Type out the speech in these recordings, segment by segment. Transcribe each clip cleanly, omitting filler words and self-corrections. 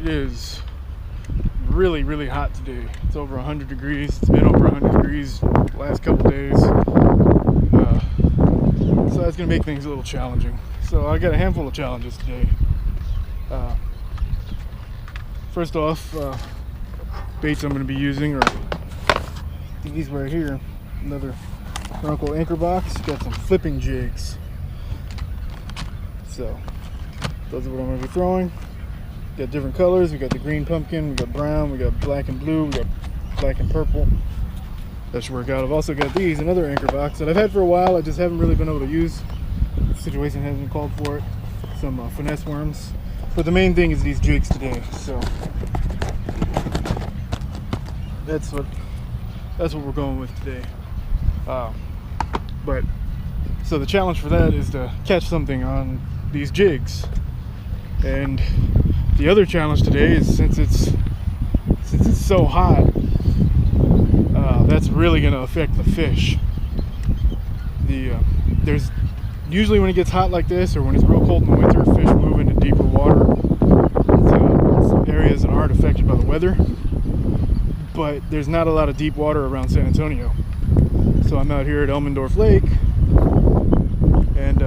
It is really, really hot today. It's over 100 degrees. It's been over 100 degrees the last couple days. So that's going to make things a little challenging. So I got a handful of challenges today. First off, baits I'm going to be using are these right here. Another Uncle anchor box. Got some flipping jigs. So those are what I'm going to be throwing. Got different colors. We got the green pumpkin, we got brown, we got black and blue, we got black and purple. That should work out. I've also got these, another anchor box that I've had for a while. I just haven't really been able to use. The situation hasn't called for it. Some finesse worms. But the main thing is these jigs today. So that's what we're going with today. But so the challenge for that is to catch something on these jigs. And the other challenge today is since it's so hot, that's really going to affect the fish. There's usually when it gets hot like this, or when it's real cold in the winter, fish move into deeper water. Some areas that aren't affected by the weather, but there's not a lot of deep water around San Antonio. So I'm out here at Elmendorf Lake, and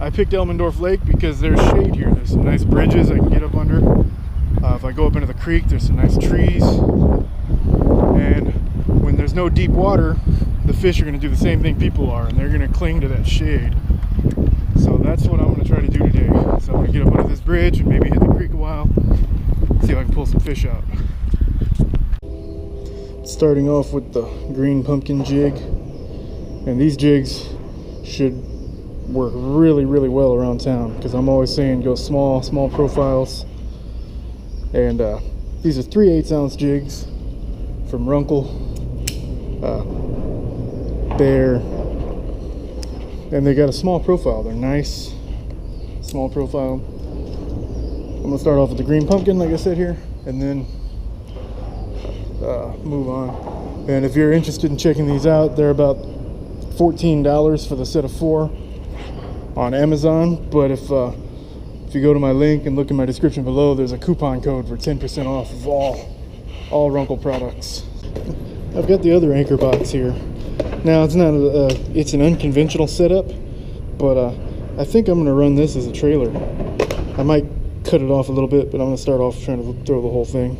I picked Elmendorf Lake because there's shade here. There's some nice bridges I can get up under. If I go up into the creek, there's some nice trees. And when there's no deep water, the fish are going to do the same thing people are, and they're going to cling to that shade. So that's what I'm going to try to do today. So I'm going to get up under this bridge and maybe hit the creek a while, see if I can pull some fish out. Starting off with the green pumpkin jig. And these jigs should work really, really well around town, because I'm always saying go small profiles. And these are 3/8 ounce jigs from Runkle, Bear, and they got a small profile. They're nice, small profile. I'm gonna start off with the green pumpkin, like I said here, and then move on. And if you're interested in checking these out, they're about $14 for the set of 4 on Amazon. But if you go to my link and look in my description below, there's a coupon code for 10% off of all Runkle products. I've got the other anchor box here. Now it's not it's an unconventional setup, but I think I'm going to run this as a trailer. I might cut it off a little bit, but I'm going to start off trying to throw the whole thing.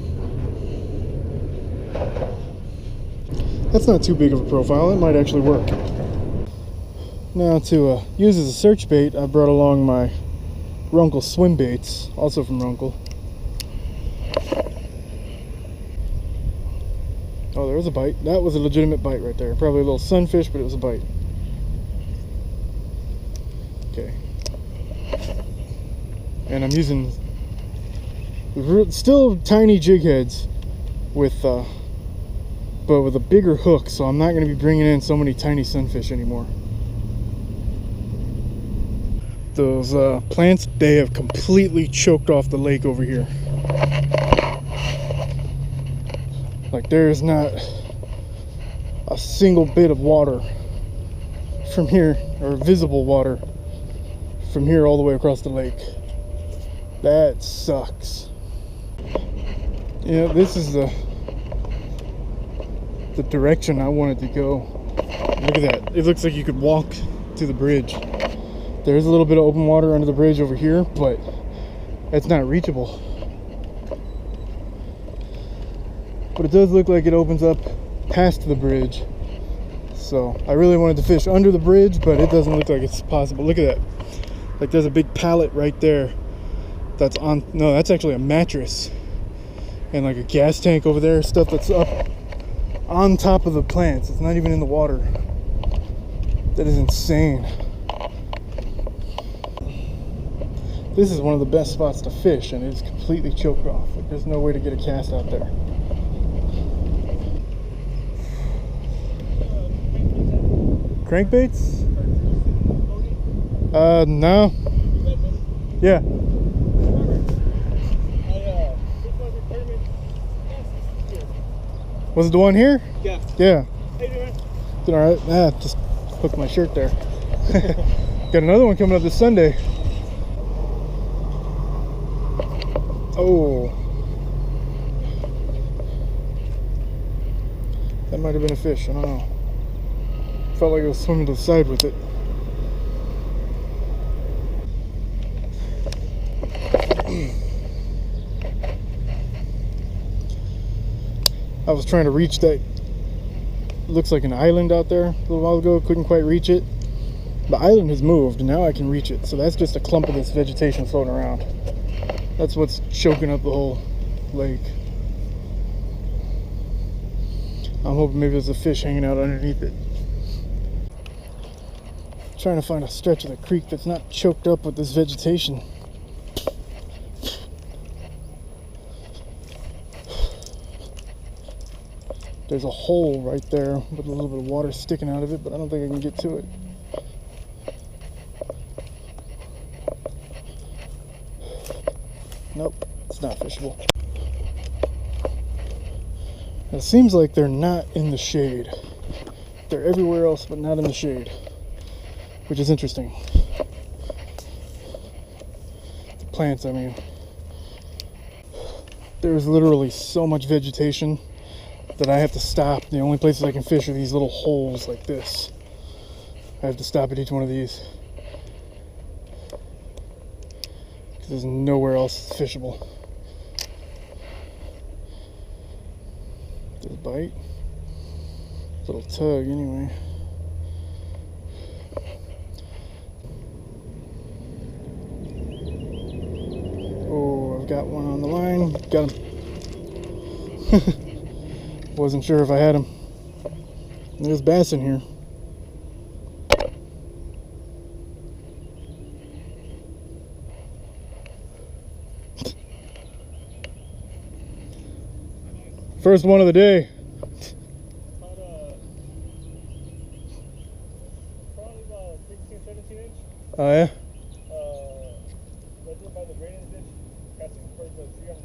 That's not too big of a profile. It might actually work. Now to use as a search bait, I brought along my Runkle swim baits, also from Runkle. Oh, there was a bite. That was a legitimate bite right there. Probably a little sunfish, but it was a bite. Okay. And I'm using still tiny jig heads with but with a bigger hook, so I'm not going to be bringing in so many tiny sunfish anymore. Those plants, they have completely choked off the lake over here. Like there is not a single bit of water from here, or visible water from here all the way across the lake. That sucks. Yeah, this is the direction I wanted to go. Look at that. It looks like you could walk to the bridge. There's a little bit of open water under the bridge over here, but it's not reachable. But it does look like it opens up past the bridge. So I really wanted to fish under the bridge, but it doesn't look like it's possible. Look at that. Like there's a big pallet right there. That's on, no, that's actually a mattress. And like a gas tank over there, stuff that's up on top of the plants. It's not even in the water. That is insane. This is one of the best spots to fish, and it's completely choked off. Like, there's no way to get a cast out there. Crankbaits? No. Yeah. Was it the one here? Yeah. Yeah. How you doing? Doing alright. Ah, just hooked my shirt there. Got another one coming up this Sunday. Oh, that might have been a fish. I don't know. Felt like I was swimming to the side with it. I was trying to reach that, looks like an island out there a little while ago. Couldn't quite reach it. The island has moved, and now I can reach it. So that's just a clump of this vegetation floating around. That's what's choking up the whole lake. I'm hoping maybe there's a fish hanging out underneath it. Trying to find a stretch of the creek that's not choked up with this vegetation. There's a hole right there with a little bit of water sticking out of it, but I don't think I can get to it. Nope, it's not fishable. It seems like they're not in the shade. They're everywhere else, but not in the shade, which is interesting. The plants, I mean. There's literally so much vegetation that I have to stop. The only places I can fish are these little holes like this. I have to stop at each one of these because there's nowhere else that's fishable. Did it bite? Little tug anyway. Oh, I've got one on the line. Got him. Wasn't sure if I had him. There's bass in here. First one of the day. Probably about 16, 17 inch. Oh yeah? Right there by the drainage ditch, casting towards the tree on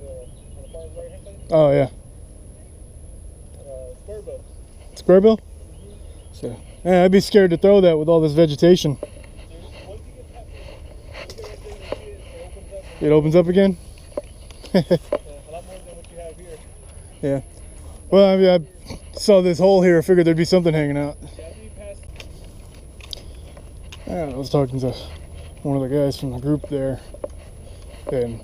the far right hand side. Oh yeah. Square bill. Square bill? So, yeah, I'd be scared to throw that with all this vegetation. Once you get past It opens up again? a lot more than what you have here. Yeah. Well, I mean, I saw this hole here. I figured there'd be something hanging out. Yeah, I was talking to one of the guys from the group there, and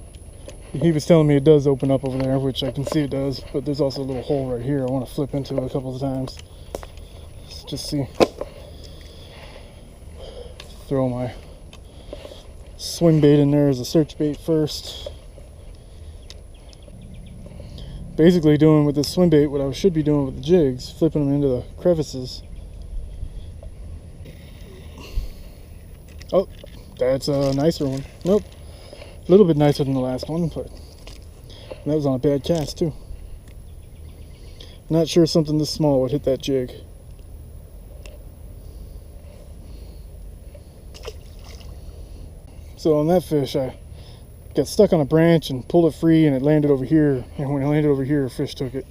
he was telling me it does open up over there, which I can see it does, but there's also a little hole right here I want to flip into a couple of times. Let's just see. Throw my swim bait in there as a search bait first. Basically doing with the swim bait what I should be doing with the jigs, flipping them into the crevices. Oh, that's a nicer one. Nope. A little bit nicer than the last one, but that was on a bad cast too. Not sure something this small would hit that jig. So on that fish, I got stuck on a branch and pulled it free, and it landed over here. And when it landed over here, a fish took it.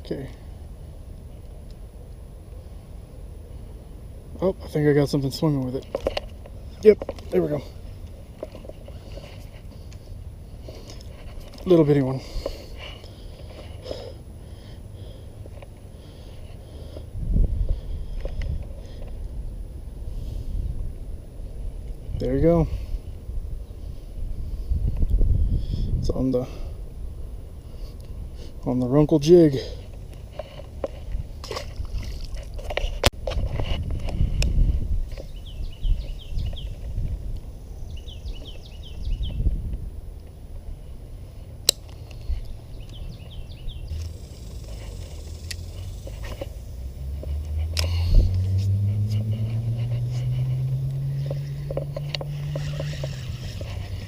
Okay. Oh, I think I got something swimming with it. Yep, there we go. Little bitty one. There you go. It's on the Runkle jig.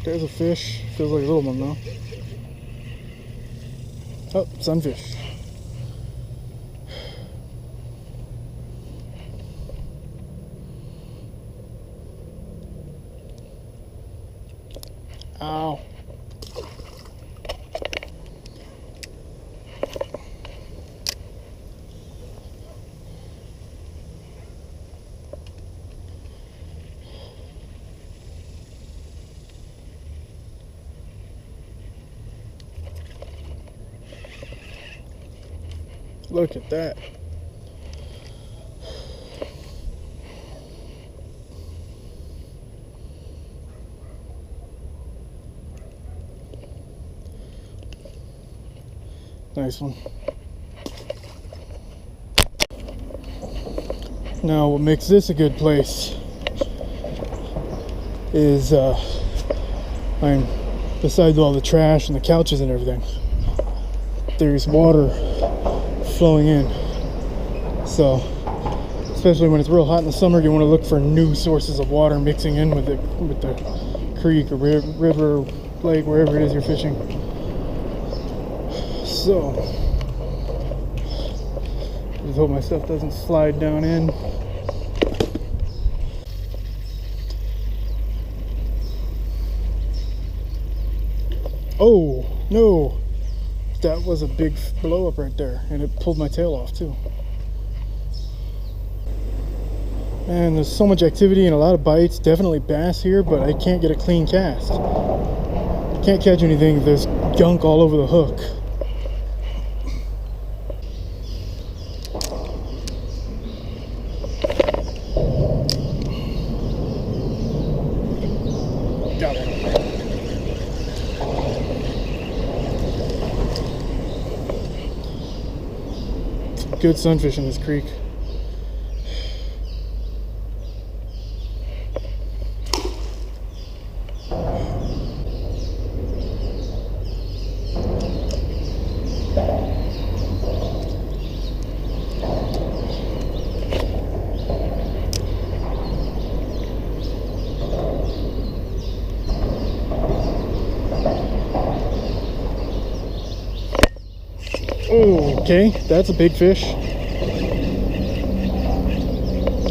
There's a fish. Feels like a little one though. Oh, sunfish. Ow. Look at that. Nice one. Now what makes this a good place is besides all the trash and the couches and everything, there's water flowing in. So especially when it's real hot in the summer, you want to look for new sources of water mixing in with the creek or river, lake, wherever it is you're fishing. So just hope my stuff doesn't slide down in. Oh no, that was a big blow up right there, and it pulled my tail off too. And there's so much activity and a lot of bites. Definitely bass here, but I can't get a clean cast. Can't catch anything. There's gunk all over the hook. Got it. Good sunfish in this creek. Oh, okay, that's a big fish.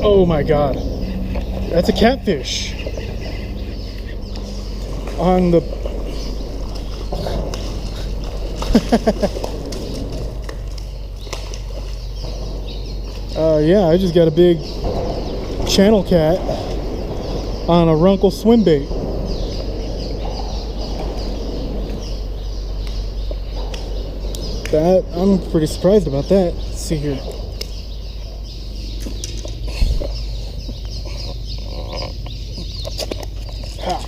Oh my god, that's a catfish on the yeah, I just got a big channel cat on a Runkle swim bait. That, I'm pretty surprised about that. Let's see here. Ha.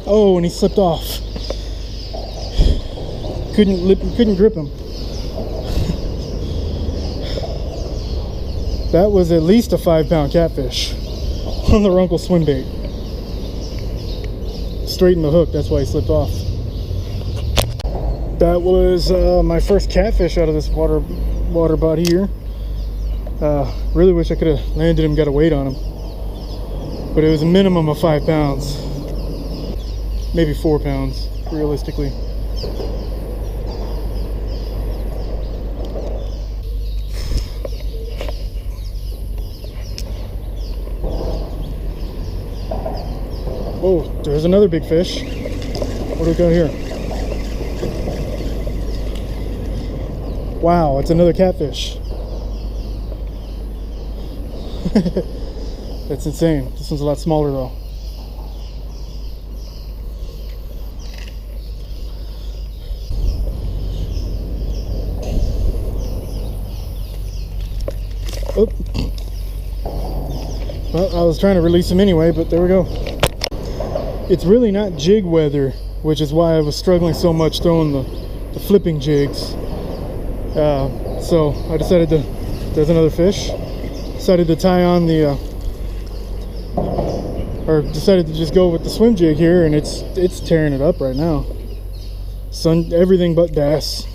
Oh, and he slipped off. Couldn't grip him. That was at least a 5-pound catfish on the Runkle swim bait. Straight in the hook, that's why he slipped off. That was my first catfish out of this water body here. Really wish I could have landed him, got a weight on him. But it was a minimum of 5 pounds. Maybe 4 pounds, realistically. Oh, there's another big fish. What do we got here? Wow, it's another catfish. That's insane. This one's a lot smaller though. Oh. Well, I was trying to release him anyway, but there we go. It's really not jig weather, which is why I was struggling so much throwing the flipping jigs. So I decided to, there's another fish. Decided to tie on the, or decided to just go with the swim jig here, and it's tearing it up right now. Everything but bass.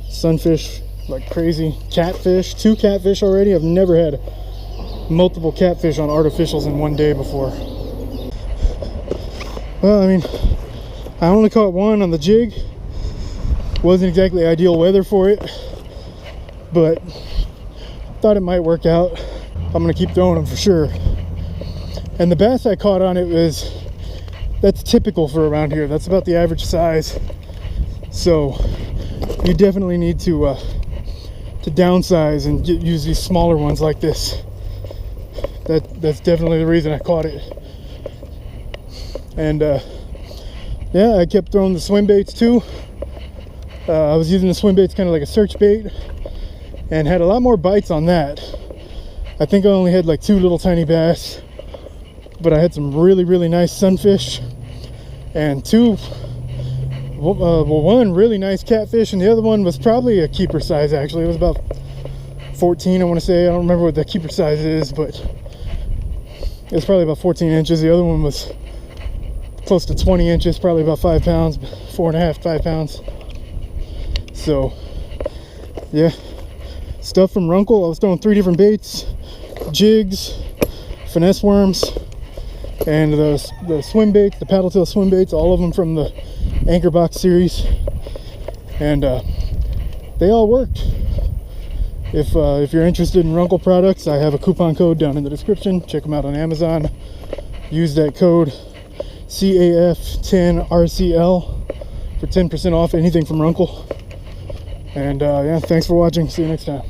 Sunfish like crazy. Catfish, 2 catfish already. I've never had multiple catfish on artificials in one day before. Well, I mean, I only caught 1 on the jig. Wasn't exactly ideal weather for it, but thought it might work out. I'm gonna keep throwing them for sure. And the bass I caught on it that's typical for around here. That's about the average size. So you definitely need to to downsize and use these smaller ones like this. That's definitely the reason I caught it. And yeah, I kept throwing the swim baits too. I was using the swim baits kind of like a search bait, and had a lot more bites on that. I think I only had like 2 little tiny bass, but I had some really nice sunfish, and one really nice catfish, and the other one was probably a keeper size. Actually, it was about 14, I want to say. I don't remember what the keeper size is, but it was probably about 14 inches. The other one was close to 20 inches, probably about 5 pounds, 4.5, 5 pounds. So yeah, stuff from Runkle. I was throwing 3 different baits: jigs, finesse worms, and the swim baits, the paddle tail swim baits, all of them from the Anchor Box series, and they all worked. If you're interested in Runkle products, I have a coupon code down in the description. Check them out on Amazon. Use that code CAF10RCL for 10% off anything from Runkle. And yeah, thanks for watching. See you next time.